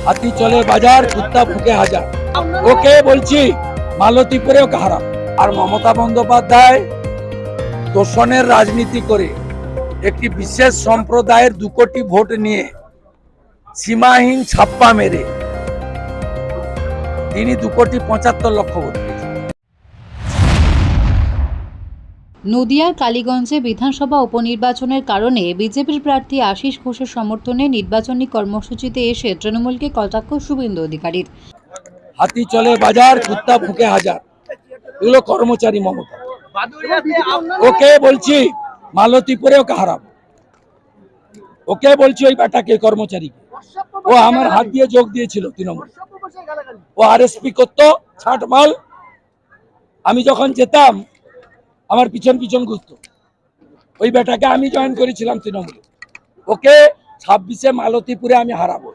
হাতি চলে বাজার, কুত্তা ভুকে হাজার। ওকে বলছি মালতীপুরে ওকে হারাম। আর মমতা বন্দ্যোপাধ্যায় তোষণের রাজনীতি করে একটি বিশেষ সম্প্রদায়ের 2 কোটি ভোট নিয়ে সীমাহীন ছাপ্পা মেরে তিনি 2,75,00,000 ভোট পেয়েছেন। নদিয়ার কালীগঞ্জে বিধানসভা উপনির্বাচনের কারণে বিজেপির প্রার্থী আশিস ঘোষের সমর্থনে নির্বাচনী কর্মসূচিতে এসে তৃণমূলকে কটাক্ষ শুভেন্দু অধিকারীর। হাতি চলে বাজার, কুত্তা ভুকে হাজার, এগুলো কর্মচারী মমতা। ওকে বলছি মালতীপুরে ওকে হারাম। ওকে বলছি ওই বেটাকে, কর্মচারীকে, ও আমার হাত দিয়ে যোগ দিয়েছিল তৃণমূল। ও আরএসপি করতো, ছাট মাল। আমি যখন যেতাম আমার পিছন পিছন ঘুরতো। ওই বেটাকে আমি জয়েন করেছিলাম তৃণমূলে। ওকে 26-এ মালতীপুরে আমি হারাবো।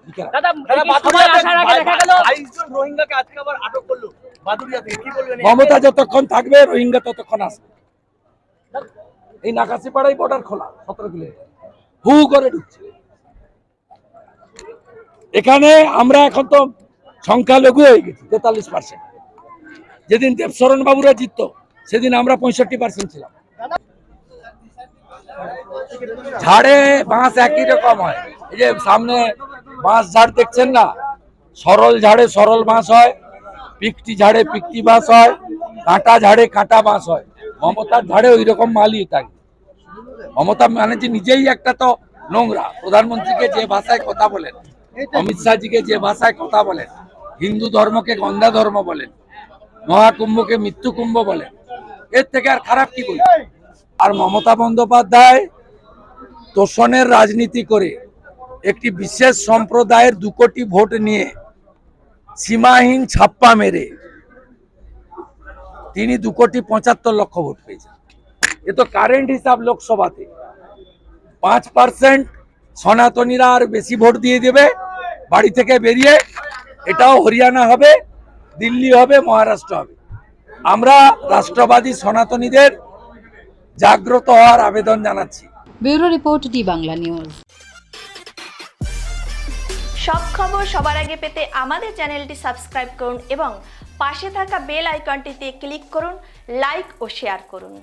মমতা যতক্ষণ থাকবে রোহিঙ্গা ততক্ষণ আসবে। এই নাকাশিপাড়ায় বর্ডার খোলা 17 কিলোমিটার, হু করে ঢুকছে। এখানে আমরা এখন তো সংখ্যালঘু হয়ে গেছি 43%। যেদিন দেবশরণ বাবুরা জিতত সেদিন আমরা 65% ছিলাম। ঝাড়ে বাঁশ একই রকম হয়। এই যে সামনে বাঁশ ঝাড় দেখছেন না, সরল ঝাড়ে সরল বাঁশ হয়, পিকটি ঝাড়ে পিকটি বাঁশ হয়, কাঁটা ঝাড়ে কাঁটা বাঁশ হয়। মমতার ঝাড়ে ওই রকম মালই থাকে। মমতা মানে যে নিজেই একটা তো নোংরা। প্রধানমন্ত্রীকে যে ভাষায় কথা বলেন, অমিত শাহজিকে যে ভাষায় কথা বলেন, হিন্দু ধর্মকে গন্ধা ধর্ম বলেন, মহাকুম্ভকে মৃত্যু কুম্ভ বলেন, এর থেকে আর খারাপ কি বলি। আর মমতা বন্দ্যোপাধ্যায় তোষণের রাজনীতি করে একটি বিশেষ সম্প্রদায়ের 2 কোটি ভোট নিয়ে সীমাহীন ছাপ্পা মেরে তিনি 2,75,00,000 ভোট পেয়েছেন। এ তো কারেন্ট হিসাব। লোকসভাতে 5% সনাতনীরা আর বেশি ভোট দিয়ে দেবে বাড়ি থেকে বেরিয়ে। এটাও হরিয়ানা হবে, দিল্লি হবে, মহারাষ্ট্র হবে। আমরা রাষ্ট্রবাদী সনাতনীদের জাগ্রত হওয়ার আবেদন জানাচ্ছি। Bureau report, D Bangla news. সব খবর সবার আগে পেতে আমাদের চ্যানেলটি সাবস্ক্রাইব করুন এবং পাশে থাকা বেল আইকনটিতে ক্লিক করুন, লাইক ও শেয়ার করুন।